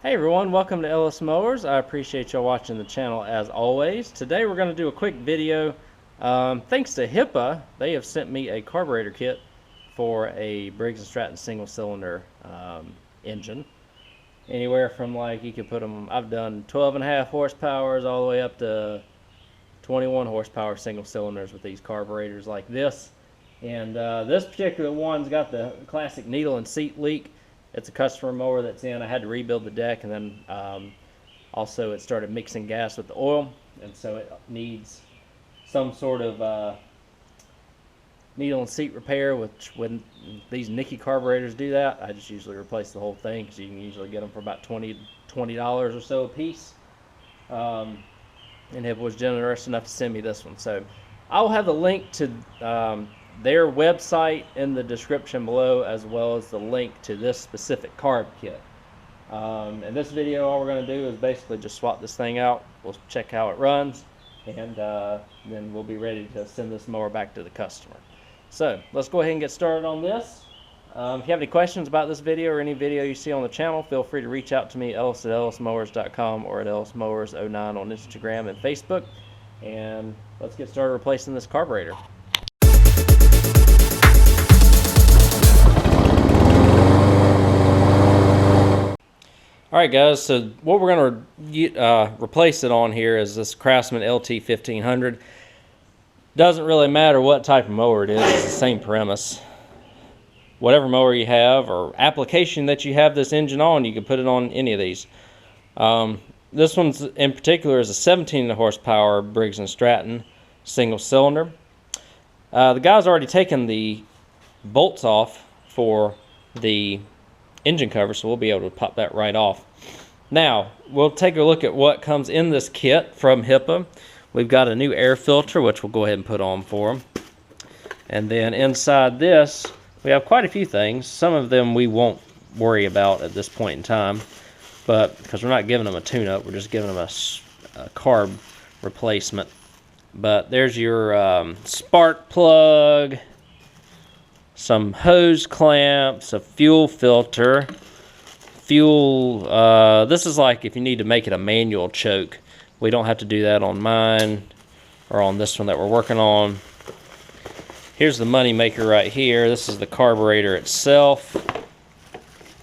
Hey everyone, welcome to Ellis Mowers. I appreciate y'all watching the channel as always. Today we're going to do a quick video. Thanks to HiPA, they have sent me a carburetor kit for a Briggs and Stratton single cylinder engine. Anywhere from, like, you can put them, I've done 12.5 horsepowers all the way up to 21 horsepower single cylinders with these carburetors like this. And this particular one's got the classic needle and seat leak. It's a customer mower that's in. I had to rebuild the deck, and then also it started mixing gas with the oil, and so it needs some sort of needle and seat repair, which when these Nicky carburetors do that, I just usually replace the whole thing because you can usually get them for about $20 or so a piece. And it was generous enough to send me this one. So I'll have the link to their website in the description below, as well as the link to this specific carb kit. In this video, all we're going to do is basically just swap this thing out. We'll check how it runs, and then we'll be ready to send this mower back to the customer. So let's go ahead and get started on this. If you have any questions about this video or any video you see on the channel, feel free to reach out to me, Ellis at ellismowers.com, or at ellismowers09 on Instagram and Facebook. And let's get started replacing this carburetor. Alright guys, so what we're going to replace it on here is this Craftsman LT1500. Doesn't really matter what type of mower it is, it's the same premise. Whatever mower you have or application that you have this engine on, you can put it on any of these. This one's in particular is a 17 horsepower Briggs and Stratton single cylinder. The guy's already taken the bolts off for the engine cover, so we'll be able to pop that right off. Now we'll take a look at what comes in this kit from HiPA. We've got a new air filter, which we'll go ahead and put on for them, and then inside this we have quite a few things. Some of them we won't worry about at this point in time, but because we're not giving them a tune-up, we're just giving them a carb replacement. But there's your spark plug, some hose clamps, a fuel filter, this is like if you need to make it a manual choke. We don't have to do that on mine or on this one that we're working on. Here's the money maker right here. This is the carburetor itself.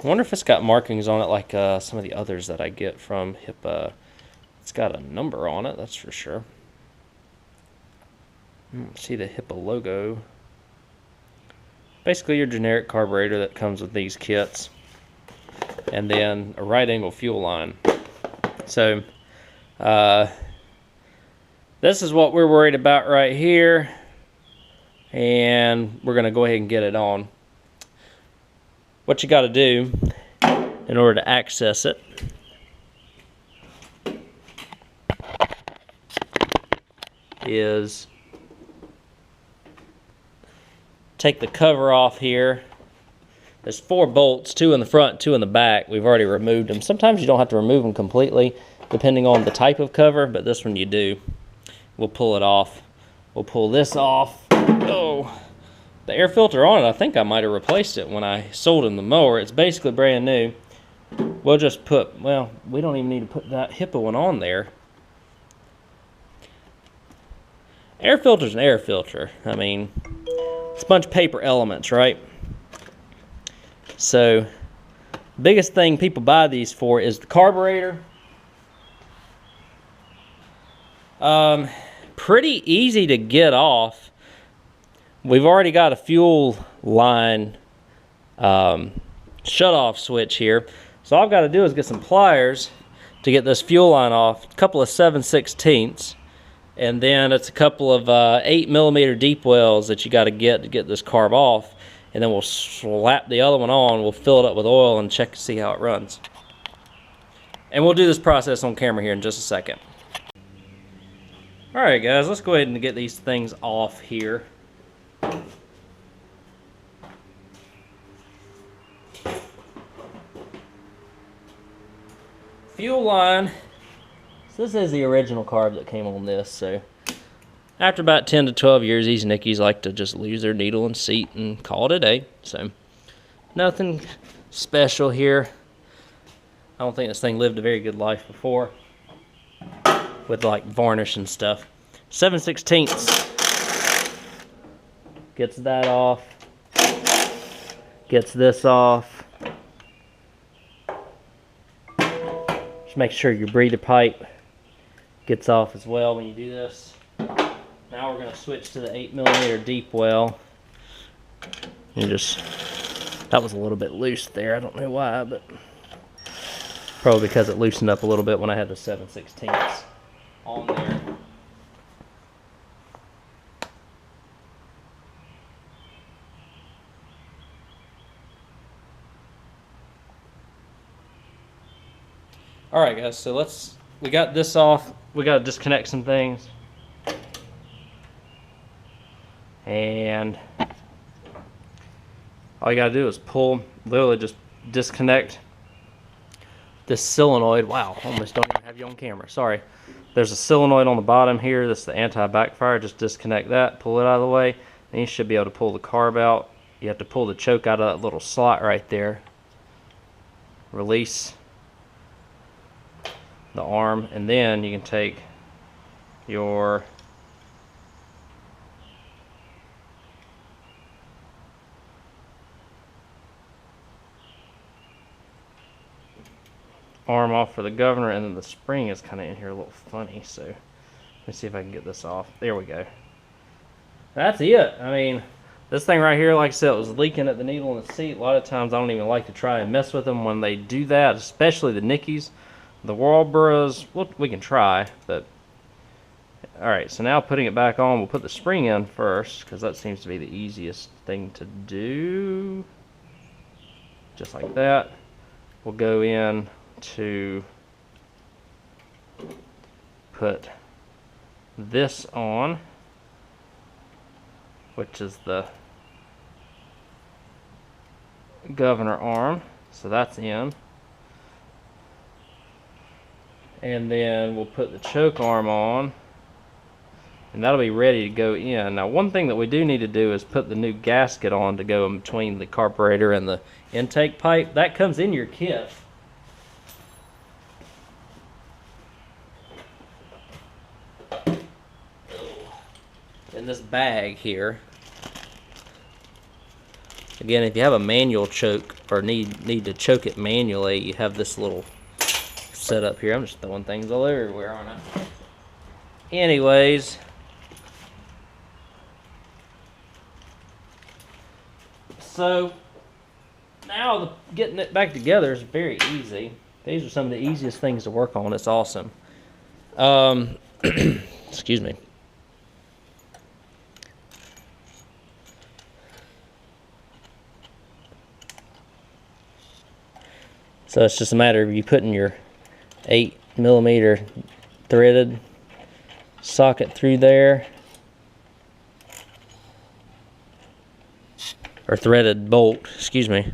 I wonder if it's got markings on it like some of the others that I get from HiPA. It's got a number on it, that's for sure. See the HiPA logo. Basically your generic carburetor that comes with these kits, and then a right angle fuel line. So this is what we're worried about right here, and we're going to go ahead and get it on. What you got to do in order to access it is take the cover off here. There's 4 bolts, 2 in the front, 2 in the back. We've already removed them. Sometimes you don't have to remove them completely depending on the type of cover, but this one you do. We'll pull it off. We'll pull this off. Oh, the air filter on it, I think I might have replaced it when I sold him the mower. It's basically brand new. We'll just put, well, we don't even need to put that HiPA one on there. Air filter's an air filter. I mean, it's a bunch of paper elements, right? So, biggest thing people buy these for is the carburetor. Pretty easy to get off. We've already got a fuel line shut-off switch here. So all I've got to do is get some pliers to get this fuel line off. A couple of 7/16, and then it's a couple of 8mm deep wells that you got to get this carb off. And then we'll slap the other one on, we'll fill it up with oil and check to see how it runs. And we'll do this process on camera here in just a second. Alright guys, let's go ahead and get these things off here. Fuel line. So this is the original carb that came on this, so after about 10 to 12 years, these Nickies like to just lose their needle and seat and call it a day. So nothing special here. I don't think this thing lived a very good life before with like varnish and stuff. 7/16 gets that off, gets this off. Just make sure your breather pipe gets off as well when you do this. Now we're going to switch to the 8mm deep well. You just, that was a little bit loose there. I don't know why, but probably because it loosened up a little bit when I had the 7/16 on there. Alright guys, so we got this off. We got to disconnect some things. And all you got to do is literally just disconnect this solenoid. Wow, almost don't even have you on camera. Sorry. There's a solenoid on the bottom here. This is the anti-backfire. Just disconnect that, pull it out of the way. Then you should be able to pull the carb out. You have to pull the choke out of that little slot right there. Release the arm, and then you can take your arm off for the governor, and then the spring is kind of in here a little funny, so let me see if I can get this off. There we go. That's it. I mean, this thing right here, like I said, it was leaking at the needle in the seat. A lot of times I don't even like to try and mess with them when they do that, especially the Nickies. The Walboroughs, well, we can try, but alright, so now putting it back on, we'll put the spring in first, because that seems to be the easiest thing to do. Just like that. We'll go in to put this on, which is the governor arm, so that's in. And then we'll put the choke arm on, and that'll be ready to go in. Now, one thing that we do need to do is put the new gasket on to go in between the carburetor and the intake pipe. That comes in your kit. In this bag here. Again, if you have a manual choke or need to choke it manually, you have this little set up here. I'm just throwing things all everywhere, aren't I? Anyways, so now getting it back together is very easy. These are some of the easiest things to work on. It's awesome. Excuse me. So it's just a matter of you putting your 8mm threaded socket through there, or threaded bolt, excuse me.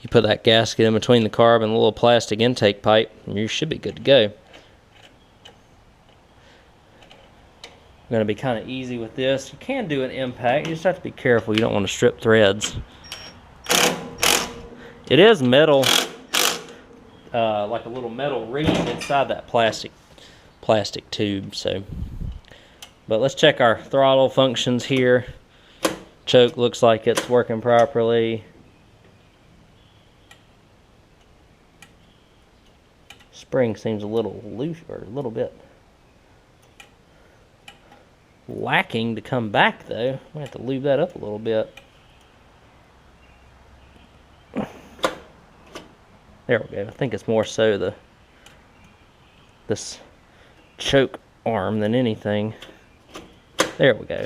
You put that gasket in between the carb and the little plastic intake pipe, and you should be good to go. Going to be kind of easy with this. You can do an impact, you just have to be careful. You don't want to strip threads. It is metal, like a little metal ring inside that plastic tube. So, but let's check our throttle functions here. Choke looks like it's working properly. Spring seems a little loose, or a little bit lacking to come back though. I have to lube that up a little bit. There we go. I think it's more so this choke arm than anything. There we go.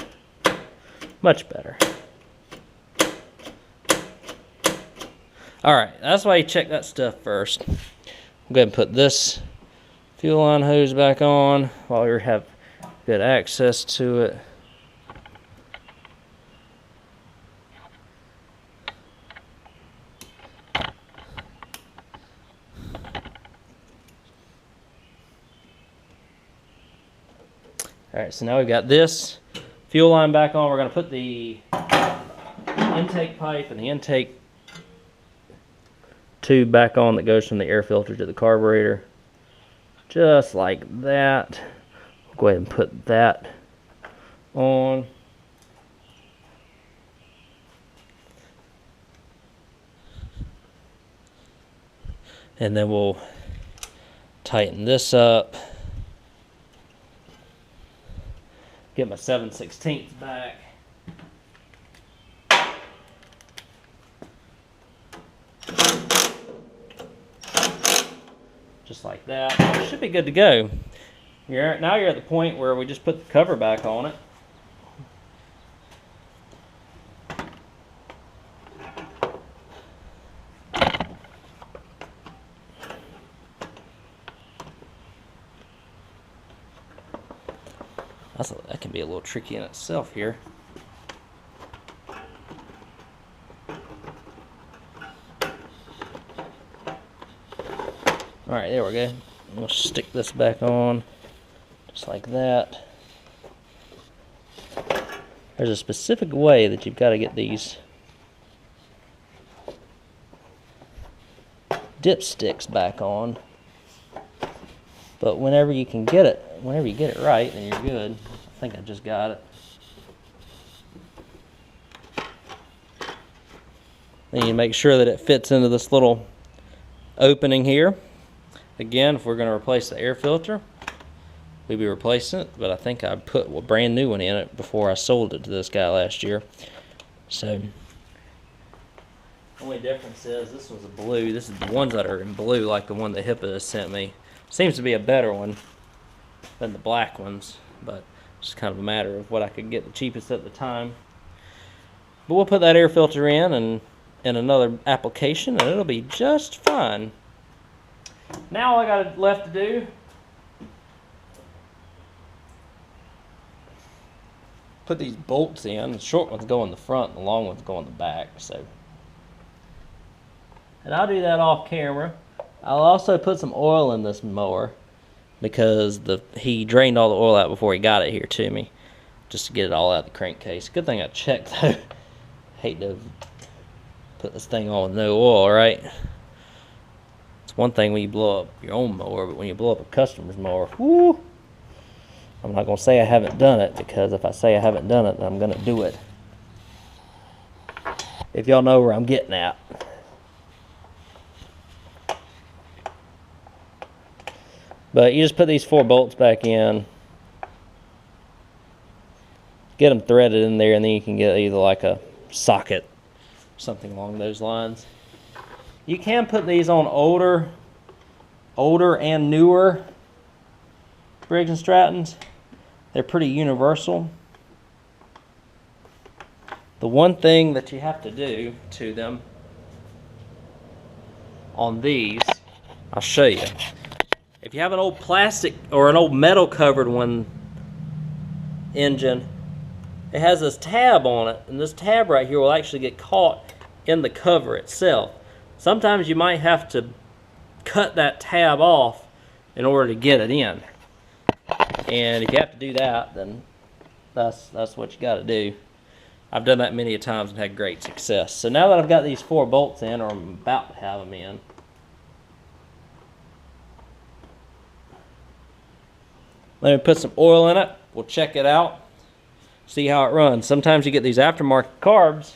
Much better. Alright, that's why you check that stuff first. We'll go ahead and put this fuel line hose back on while we have good access to it. Alright, so now we've got this fuel line back on. We're going to put the intake pipe and the intake tube back on that goes from the air filter to the carburetor. Just like that. I'll go ahead and put that on. And then we'll tighten this up. Get my 7/16 back. Just like that. Should be good to go. Now you're at the point where we just put the cover back on it. That can be a little tricky in itself here. Alright, there we go. We'll stick this back on, just like that. There's a specific way that you've got to get these dipsticks back on. But whenever you get it right, then you're good. I think I just got it. Then you make sure that it fits into this little opening here. Again, if we're going to replace the air filter, we'd be replacing it, but I think I put a brand new one in it before I sold it to this guy last year. So, the only difference is this was a blue. This is the ones that are in blue, like the one that HiPA has sent me. Seems to be a better one than the black ones, but it's just kind of a matter of what I could get the cheapest at the time. But we'll put that air filter in another application, and it'll be just fine. Now all I got left to do, put these bolts in. The short ones go in the front, and the long ones go in the back. So, and I'll do that off camera. I'll also put some oil in this mower because he drained all the oil out before he got it here to me, just to get it all out of the crankcase. Good thing I checked though. Hate to put this thing on with no oil, right? It's one thing when you blow up your own mower, but when you blow up a customer's mower, whoo! I'm not going to say I haven't done it, because if I say I haven't done it, then I'm going to do it. If y'all know where I'm getting at. But you just put these 4 bolts back in, get them threaded in there, and then you can get either like a socket, something along those lines. You can put these on older and newer Briggs and Strattons. They're pretty universal. The one thing that you have to do to them on these, I'll show you. If you have an old plastic or an old metal covered one engine, it has this tab on it, and this tab right here will actually get caught in the cover itself. Sometimes you might have to cut that tab off in order to get it in. And if you have to do that, then that's what you got to do. I've done that many a times and had great success. So now that I've got these 4 bolts in, or I'm about to have them in, let me put some oil in it. We'll check it out, see how it runs. Sometimes you get these aftermarket carbs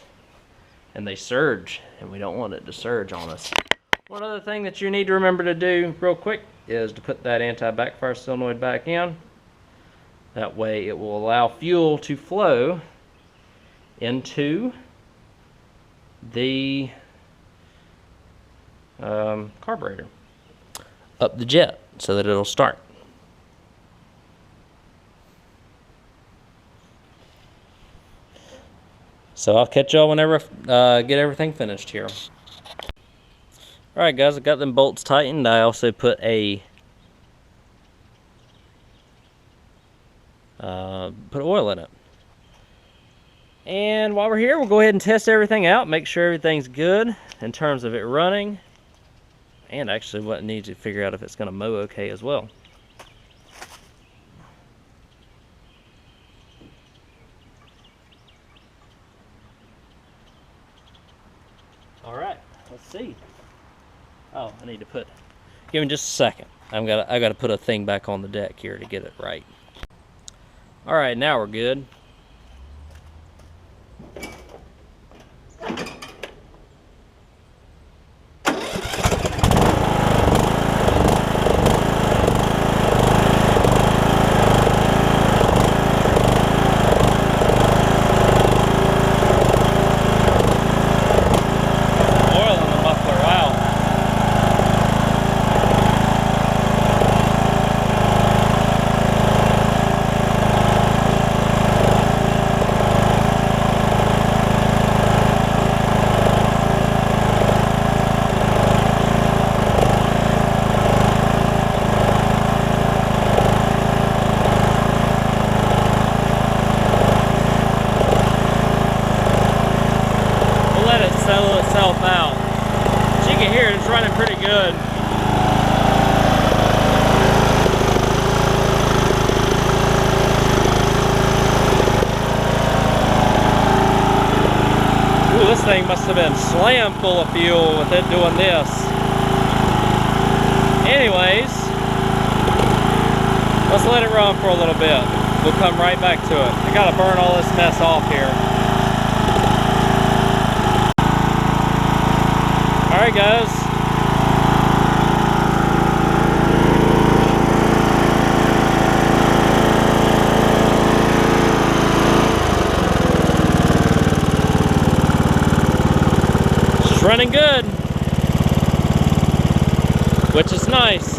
and they surge, and we don't want it to surge on us. One other thing that you need to remember to do real quick is to put that anti-backfire solenoid back in. That way it will allow fuel to flow into the carburetor up the jet so that it'll start. So I'll catch y'all whenever I get everything finished here. Alright guys, I got them bolts tightened. I also put oil in it. And while we're here, we'll go ahead and test everything out, make sure everything's good in terms of it running, and actually what it needs to figure out if it's going to mow okay as well. Alright, let's see. I need to put, give me just a second. I gotta put a thing back on the deck here to get it right. All right, now we're good. Settle itself out. As you can hear it, it's running pretty good. Ooh, this thing must have been slam full of fuel with it doing this. Anyways, let's let it run for a little bit. We'll come right back to it. I gotta burn all this mess off here. Alright guys, it's running good, which is nice.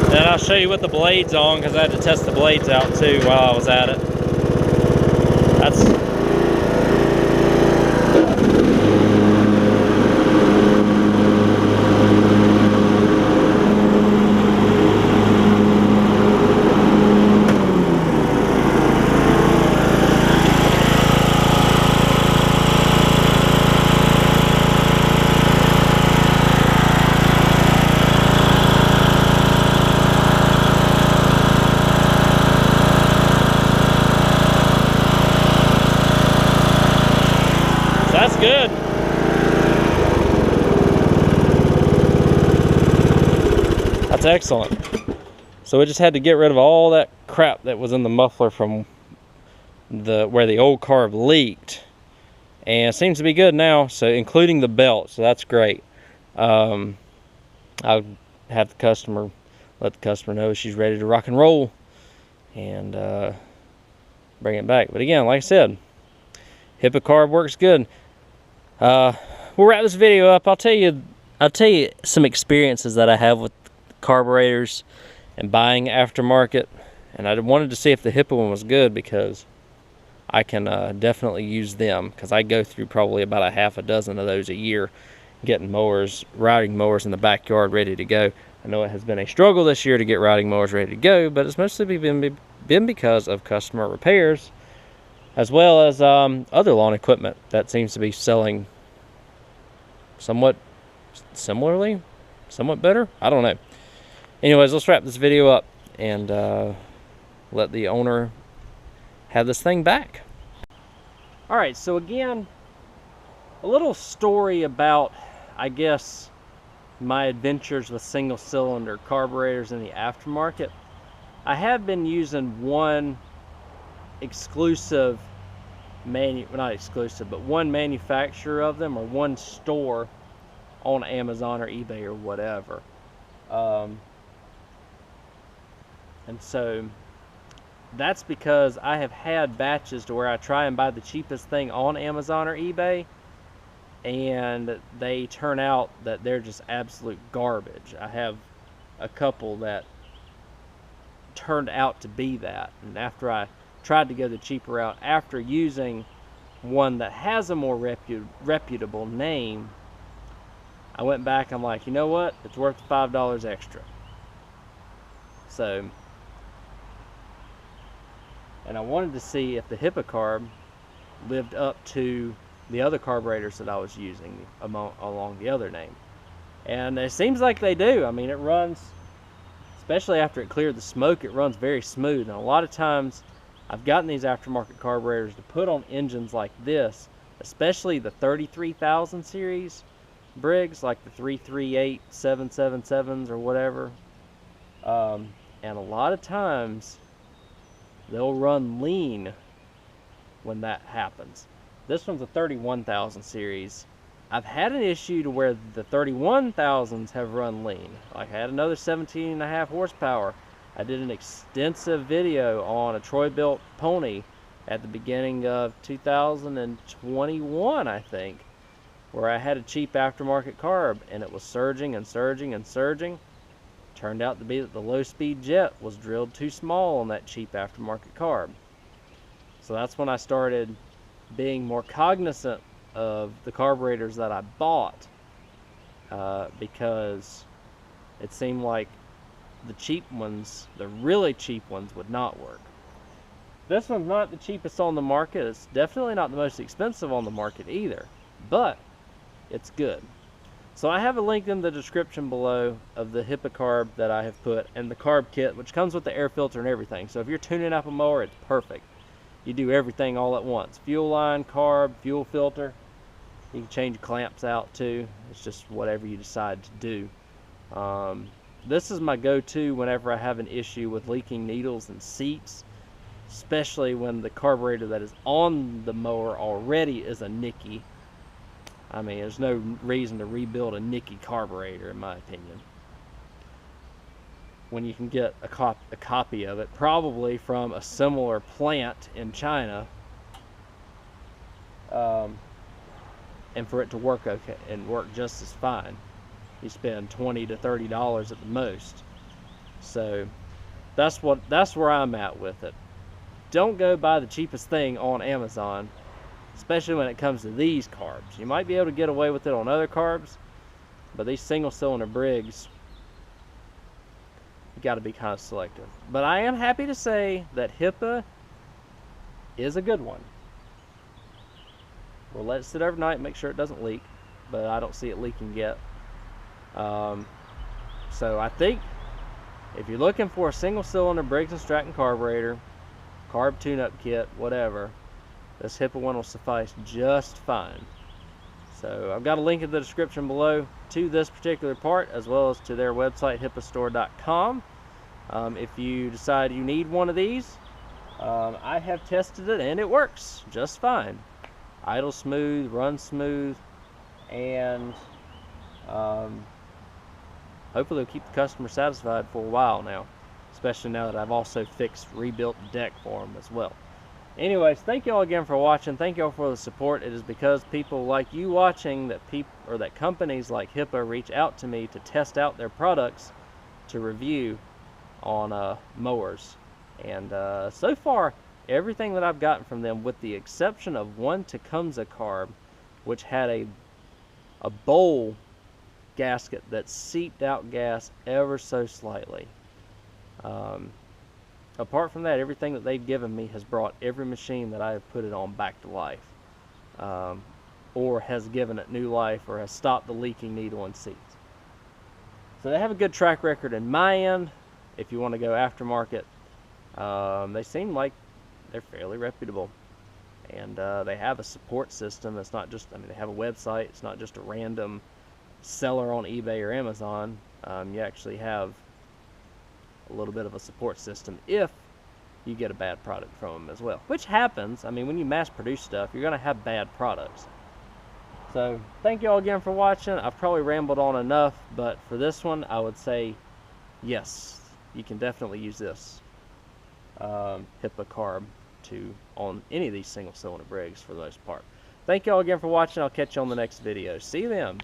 And I'll show you with the blades on, because I had to test the blades out too while I was at it. That's good. That's excellent. So we just had to get rid of all that crap that was in the muffler from where the old carb leaked, and it seems to be good now, so including the belt, so that's great. I'll have the customer, let the customer know she's ready to rock and roll and bring it back. But again, like I said, HiPA carb works good. We'll wrap this video up. I'll tell you some experiences that I have with carburetors and buying aftermarket, and I wanted to see if the HiPA one was good, because I can definitely use them, because I go through probably about a half a dozen of those a year, getting mowers, riding mowers in the backyard ready to go. I know it has been a struggle this year to get riding mowers ready to go, but it's mostly been because of customer repairs, as well as other lawn equipment that seems to be selling somewhat similarly, somewhat better. I don't know. Anyways, let's wrap this video up and let the owner have this thing back. All right, so again, a little story about, I guess, my adventures with single-cylinder carburetors in the aftermarket. I have been using one exclusive not exclusive, but one manufacturer of them, or one store on Amazon or eBay or whatever. And so that's because I have had batches to where I try and buy the cheapest thing on Amazon or eBay, and they turn out that they're just absolute garbage. I have a couple that turned out to be that, and after I tried to go the cheaper route, after using one that has a more reputable name, I went back, I'm like, you know what, it's worth the $5 extra. So, and I wanted to see if the HiPA carb lived up to the other carburetors that I was using along the other name, and it seems like they do. I mean, it runs, especially after it cleared the smoke, it runs very smooth. And a lot of times I've gotten these aftermarket carburetors to put on engines like this especially the 33,000 series Briggs, like the 338 777s or whatever. And a lot of times they'll run lean when that happens. This one's a 31,000 series. I've had an issue to where the 31,000s have run lean. Like I had another 17.5 horsepower. I did an extensive video on a Troy built pony at the beginning of 2021, I think, where I had a cheap aftermarket carb and it was surging and surging and surging. Turned out to be that the low speed jet was drilled too small on that cheap aftermarket carb. So that's when I started being more cognizant of the carburetors that I bought, because it seemed like the cheap ones, the really cheap ones, would not work. This one's not the cheapest on the market. It's definitely not the most expensive on the market either, but it's good. So I have a link in the description below of the HiPA carb that I have put, and the carb kit, which comes with the air filter and everything. So if you're tuning up a mower, it's perfect. You do everything all at once. Fuel line, carb, fuel filter. You can change clamps out too. It's just whatever you decide to do. This is my go-to whenever I have an issue with leaking needles and seats, especially when the carburetor that is on the mower already is a nicky. I mean, there's no reason to rebuild a nicky carburetor, in my opinion, when you can get a copy of it, probably from a similar plant in China, and for it to work okay and work just as fine. You spend $20 to $30 at the most. So that's where I'm at with it. Don't go buy the cheapest thing on Amazon, especially when it comes to these carbs. You might be able to get away with it on other carbs, but these single cylinder Briggs, you got to be kind of selective. But I am happy to say that HiPA is a good one. We'll let it sit overnight, make sure it doesn't leak, but I don't see it leaking yet. So I think if you're looking for a single cylinder Briggs and Stratton carburetor, carb tune-up kit, whatever, this HiPA one will suffice just fine. So I've got a link in the description below to this particular part, as well as to their website, hipastore.com. If you decide you need one of these, I have tested it and it works just fine. Idle smooth, run smooth, and hopefully it'll keep the customer satisfied for a while now, especially now that I've also rebuilt the deck for them as well. Anyways, thank you all again for watching. Thank you all for the support. It is because people like you watching that companies like HiPA reach out to me to test out their products to review on mowers. And so far, everything that I've gotten from them, with the exception of one Tecumseh carb, which had a bowl gasket that seeped out gas ever so slightly. Apart from that, everything that they've given me has brought every machine that I have put it on back to life, or has given it new life, or has stopped the leaking needle and seats. So they have a good track record in my end. If you want to go aftermarket, they seem like they're fairly reputable, and they have a support system. It's not just, I mean, they have a website. It's not just a random seller on eBay or Amazon. You actually have a little bit of a support system if you get a bad product from them as well, which happens. I mean, when you mass produce stuff, you're going to have bad products. So thank you all again for watching. I've probably rambled on enough, but for this one, I would say yes, you can definitely use this HiPA carb on any of these single cylinder Briggs for the most part. Thank you all again for watching. I'll catch you on the next video. See you then.